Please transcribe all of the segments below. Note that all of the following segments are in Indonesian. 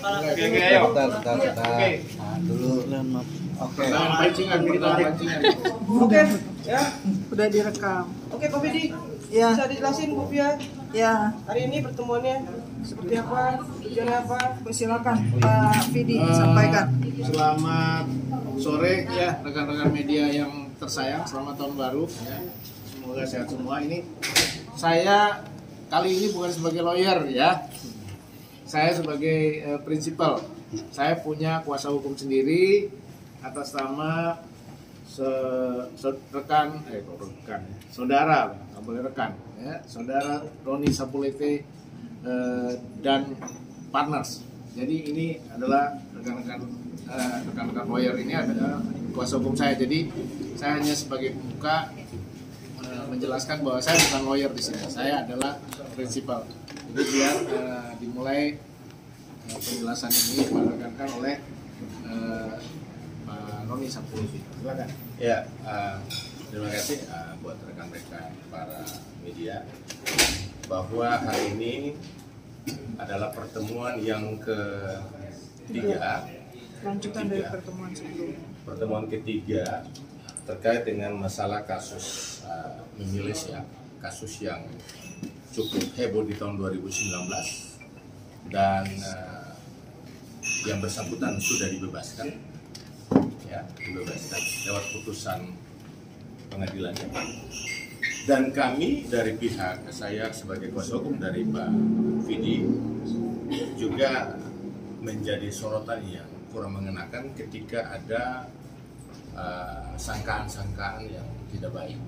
ayo. Bentar. Nah, dulu. Oke. Pancingan. Oke, ya. Udah direkam. Oke, Pak Fidi. Ya. Bisa dijelasin, Bu Fia? Ya, Hari ini pertemuannya seperti apa? Tujuannya apa? silakan Pak Fidi sampaikan. Selamat sore ya rekan-rekan media yang tersayang. Selamat tahun baru ya. Semoga sehat semua. Ini saya kali ini bukan sebagai lawyer ya. Saya sebagai prinsipal. Saya punya kuasa hukum sendiri atas nama saudara, nggak boleh rekan ya, saudara Roni Sapulete dan partners. Jadi ini adalah rekan-rekan lawyer, ini adalah kuasa hukum saya. Jadi saya hanya sebagai pembuka menjelaskan bahwa saya bukan lawyer di sini. Saya adalah prinsipal. Jadi biar dimulai penjelasan ini dilakukan oleh Pak Roni Sapulete. Silakan. Ya, terima kasih buat rekan-rekan para media bahwa hari ini adalah pertemuan yang ketiga, Lanjutan dari pertemuan sebelumnya. pertemuan ketiga terkait dengan masalah kasus memilis ya, kasus yang cukup heboh di tahun 2019 dan yang bersangkutan sudah dibebaskan. Ya, dibebaskan lewat putusan pengadilannya. Dan kami dari pihak saya sebagai kuasa hukum dari Pak Fidi juga menjadi sorotan yang kurang mengenakan ketika ada sangkaan-sangkaan yang tidak baik,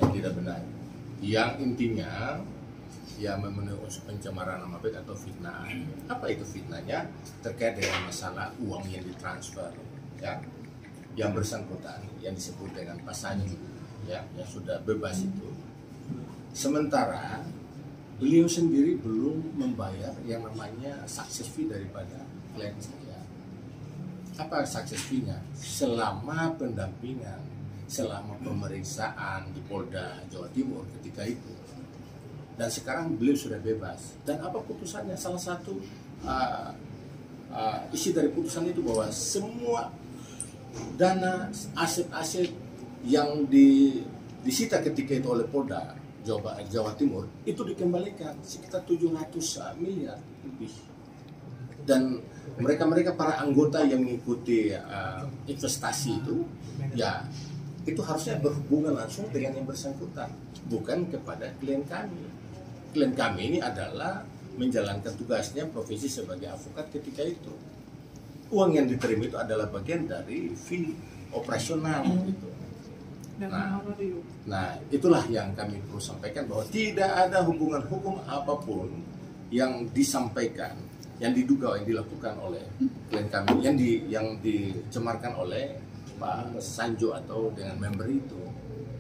yang tidak benar, yang intinya ya memenuhi unsur pencemaran nama baik atau fitnah. Apa itu fitnahnya? Terkait dengan masalah uang yang ditransfer ya, yang bersangkutan yang disebut dengan Pak Sanju ya, yang sudah bebas itu. Sementara beliau sendiri belum membayar yang namanya success fee daripada klien saya. Apa success fee-nya? Selama pendampingan, selama pemeriksaan di Polda Jawa Timur ketika itu. Dan sekarang beliau sudah bebas. Dan apa putusannya? Salah satu isi dari putusan itu bahwa semua dana aset-aset yang disita ketika itu oleh Polda Jawa Timur itu dikembalikan sekitar 700 miliar lebih. Dan mereka para anggota yang mengikuti investasi itu ya itu harusnya berhubungan langsung dengan yang bersangkutan, bukan kepada klien kami. Klien kami ini adalah menjalankan tugasnya profesi sebagai avokat ketika itu. Uang yang diterima itu adalah bagian dari fee operasional gitu. Nah, itulah yang kami perlu sampaikan bahwa tidak ada hubungan hukum apapun yang disampaikan, yang diduga, yang dilakukan oleh klien kami, yang dicemarkan oleh Pak Sanjo atau dengan member itu.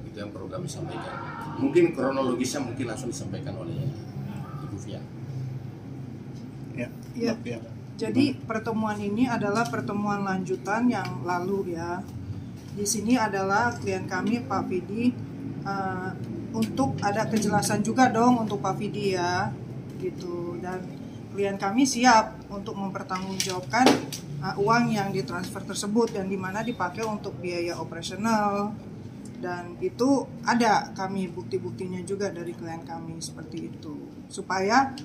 Itu yang perlu kami sampaikan. Mungkin kronologisnya mungkin langsung disampaikan oleh Ibu Fia. Ya. Jadi pertemuan ini adalah pertemuan lanjutan yang lalu ya. Di sini adalah klien kami Pak Fidi untuk ada kejelasan juga dong untuk Pak Fidi ya, gitu. Dan klien kami siap untuk mempertanggungjawabkan uang yang ditransfer tersebut dan di mana dipakai untuk biaya operasional. Dan itu ada kami bukti-buktinya juga dari klien kami seperti itu, supaya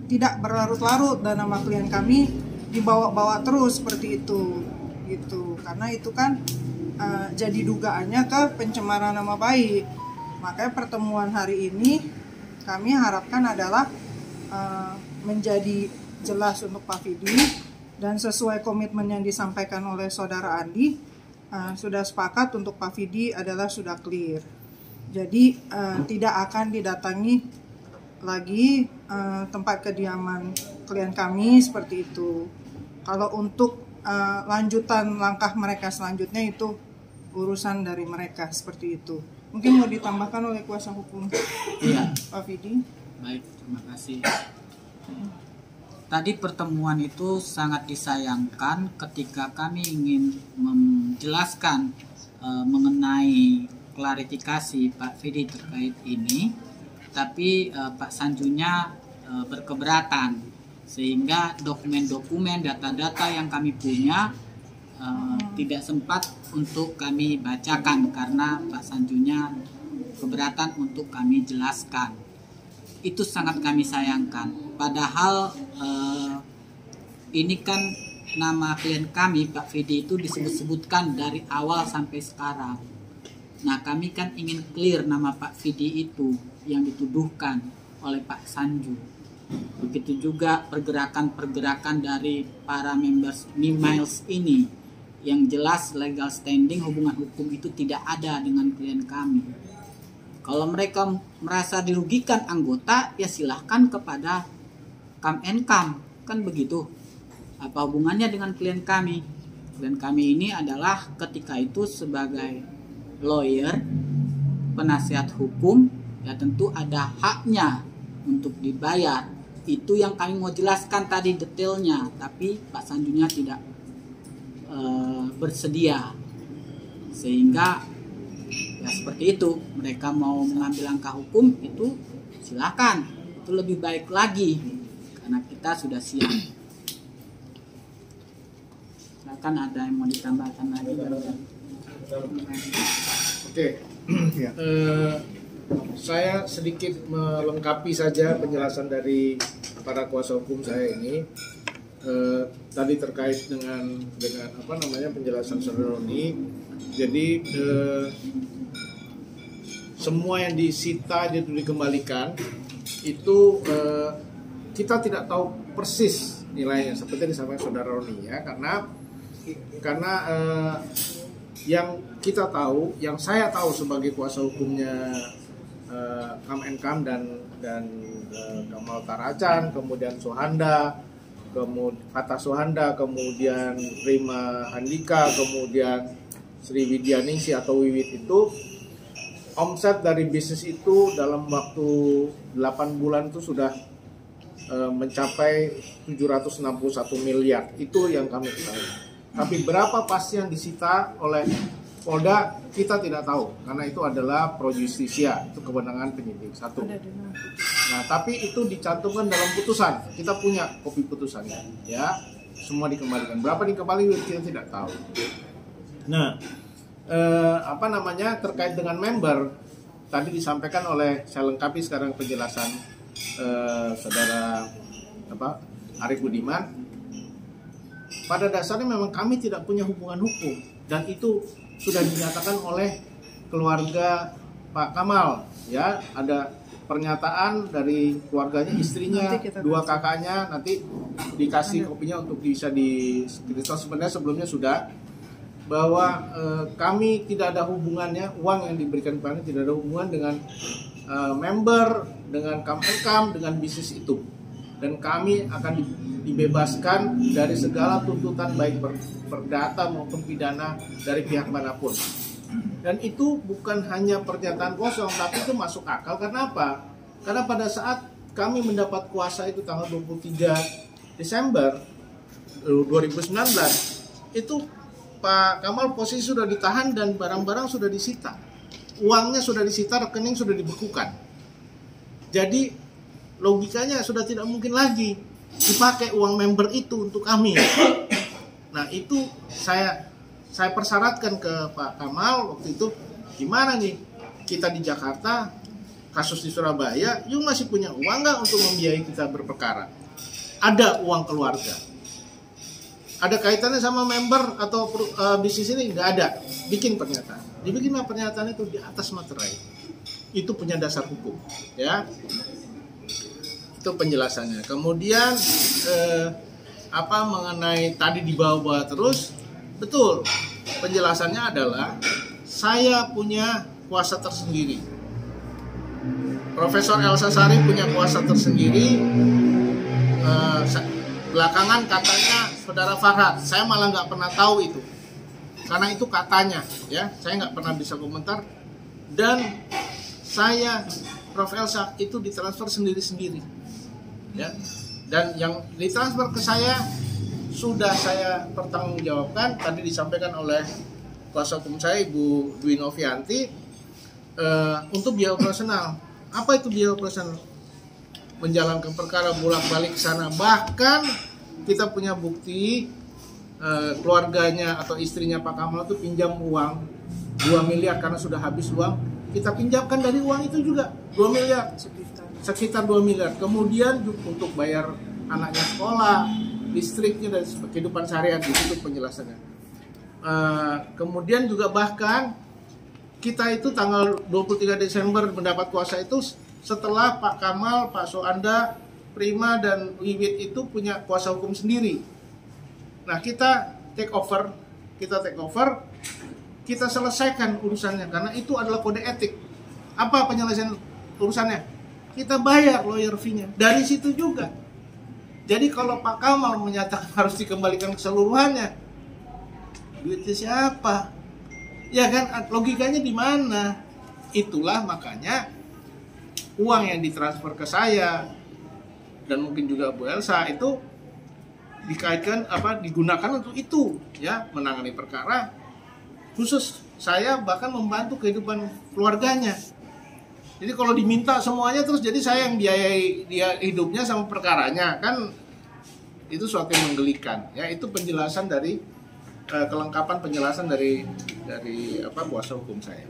tidak berlarut-larut dan nama klien kami dibawa-bawa terus seperti itu gitu, karena itu kan jadi dugaannya ke pencemaran nama baik. Makanya pertemuan hari ini kami harapkan adalah menjadi jelas untuk Pak Fidi dan sesuai komitmen yang disampaikan oleh Saudara Andi, sudah sepakat untuk Pak Fidi adalah sudah clear. Jadi tidak akan didatangi lagi tempat kediaman klien kami seperti itu. Kalau untuk lanjutan langkah mereka selanjutnya itu urusan dari mereka seperti itu. Mungkin mau ditambahkan oleh kuasa hukum Pak Fidi. Baik, terima kasih. Tadi pertemuan itu sangat disayangkan ketika kami ingin menjelaskan mengenai klarifikasi Pak Fidi terkait ini, tapi Pak Sanjunya berkeberatan sehingga dokumen-dokumen, data-data yang kami punya tidak sempat untuk kami bacakan karena Pak Sanjunya keberatan untuk kami jelaskan. Itu sangat kami sayangkan. Padahal ini kan nama klien kami Pak Vidi itu disebut-sebutkan dari awal sampai sekarang. Nah, kami kan ingin clear nama Pak Vidi itu yang dituduhkan oleh Pak Sanju. Begitu juga pergerakan-pergerakan dari para members Mimiles ini, yang jelas legal standing hubungan hukum itu tidak ada dengan klien kami. Kalau mereka merasa dirugikan anggota, ya silahkan kepada Kam and Kam, kan begitu. Apa hubungannya dengan klien kami? Klien kami ini adalah ketika itu sebagai lawyer, penasihat hukum, ya tentu ada haknya untuk dibayar. Itu yang kami mau jelaskan tadi detailnya, tapi Pak Sanjunya tidak bersedia, sehingga ya seperti itu. Mereka mau mengambil langkah hukum itu silakan, itu lebih baik lagi karena kita sudah siap. Silakan, ada yang mau ditambahkan lagi? Oke. Saya sedikit melengkapi saja penjelasan dari para kuasa hukum saya ini. Tadi terkait dengan apa namanya penjelasan Saudara Roni. Jadi semua yang disita itu dikembalikan, itu kita tidak tahu persis nilainya seperti disampaikan Saudara Roni ya, karena yang kita tahu, yang saya tahu sebagai kuasa hukumnya Kam and Kam dan Kamal Taracan, kemudian Sohanda, kemudian Fatah Sohanda, kemudian Prima Handika, kemudian Sri Widyaningsi atau Wiwit, itu omset dari bisnis itu dalam waktu 8 bulan itu sudah mencapai 761 miliar. Itu yang kami ketahui. Tapi berapa pasti yang disita oleh Polda kita tidak tahu, karena itu adalah pro justisia, itu kewenangan penyidik. Satu. Nah, tapi itu dicantumkan dalam putusan. Kita punya kopi putusannya, ya. Semua dikembalikan. Berapa dikembalikan kita tidak tahu. Nah, apa namanya terkait dengan member tadi disampaikan oleh, saya lengkapi sekarang penjelasan Saudara Arief Budiman. Pada dasarnya memang kami tidak punya hubungan hukum, dan itu sudah dinyatakan oleh keluarga Pak Kamal, ya. Ada pernyataan dari keluarganya, istrinya, 2 kakaknya, nanti dikasih kopinya untuk bisa di-screenshot. Sebenarnya sebelumnya sudah, bahwa kami tidak ada hubungannya, uang yang diberikan kepada kami tidak ada hubungan dengan member, dengan Kam and Kam, dengan bisnis itu, dan kami akan dibebaskan dari segala tuntutan baik perdata maupun pidana dari pihak manapun. Dan itu bukan hanya pernyataan kosong, tapi itu masuk akal. Karena apa? Karena pada saat kami mendapat kuasa itu tanggal 23 Desember 2019, itu Pak Kamal posisi sudah ditahan dan barang-barang sudah disita. Uangnya sudah disita, rekening sudah dibekukan. Jadi logikanya sudah tidak mungkin lagi dipakai uang member itu untuk kami. Nah, itu saya persyaratkan ke Pak Kamal waktu itu, gimana nih kita di Jakarta, kasus di Surabaya, you masih punya uang nggak untuk membiayai kita berperkara? Ada uang keluarga, ada kaitannya sama member atau bisnis ini? Nggak ada. Bikin pernyataan. Dibikinlah pernyataan itu di atas materai. Itu punya dasar hukum, ya. Itu penjelasannya. Kemudian mengenai tadi dibawa-bawa terus, betul. Penjelasannya adalah saya punya kuasa tersendiri. Profesor Elsa Sari punya kuasa tersendiri. Belakangan katanya Saudara Farhad, saya malah nggak pernah tahu itu, karena itu katanya, ya. Saya nggak pernah bisa komentar. Dan saya, Prof Elsa itu ditransfer sendiri-sendiri, ya. Dan yang ditransfer ke saya sudah saya pertanggungjawabkan. Tadi disampaikan oleh kuasa hukum saya, Ibu Dwi Novianti, untuk biaya operasional. Apa itu biaya operasional? menjalankan perkara bolak-balik sana, bahkan kita punya bukti keluarganya atau istrinya Pak Kamal itu pinjam uang 2 miliar karena sudah habis uang, kita pinjamkan dari uang itu juga 2 miliar, sekitar 2 miliar. Kemudian untuk bayar anaknya sekolah, listriknya dan kehidupan sehari-hari, itu penjelasannya. Kemudian juga bahkan kita itu tanggal 23 Desember mendapat kuasa itu setelah Pak Kamal, Pak Soanda, Prima dan Wiwit itu punya kuasa hukum sendiri. Nah, kita take over, kita selesaikan urusannya karena itu adalah kode etik. Apa penyelesaian urusannya? Kita bayar lawyer fee-nya dari situ juga. Jadi kalau Pak Kamal menyatakan harus dikembalikan keseluruhannya, duitnya siapa? Ya kan, logikanya di mana? Itulah makanya uang yang ditransfer ke saya dan mungkin juga Bu Elsa itu dikaitkan digunakan untuk itu, ya, menangani perkara. Khusus saya bahkan membantu kehidupan keluarganya. Jadi kalau diminta semuanya terus jadi saya yang biayai dia hidupnya sama perkaranya, kan itu suatu yang menggelikan, ya. Itu penjelasan dari kelengkapan penjelasan dari kuasa hukum saya.